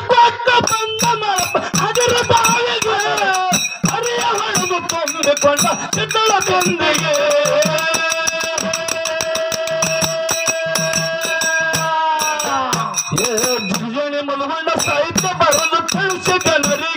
ಕೊಟ್ಟ ಬಂದ ಮರಪ ಅದರ ಬಾವಿಗೆ ಹರಿಯ ಹೊಡೆದು ತುಂಬಿಕೊಂಡ ಚಿತ್ತಳ ಬಿಂದಿಗೆ ಜಿಗಣಿ ಮಲಗೊಂಡ ಸಾಹಿತ್ಯ ಬರಲು ತಿಳಿಸಿ ಜನರಿಗೆ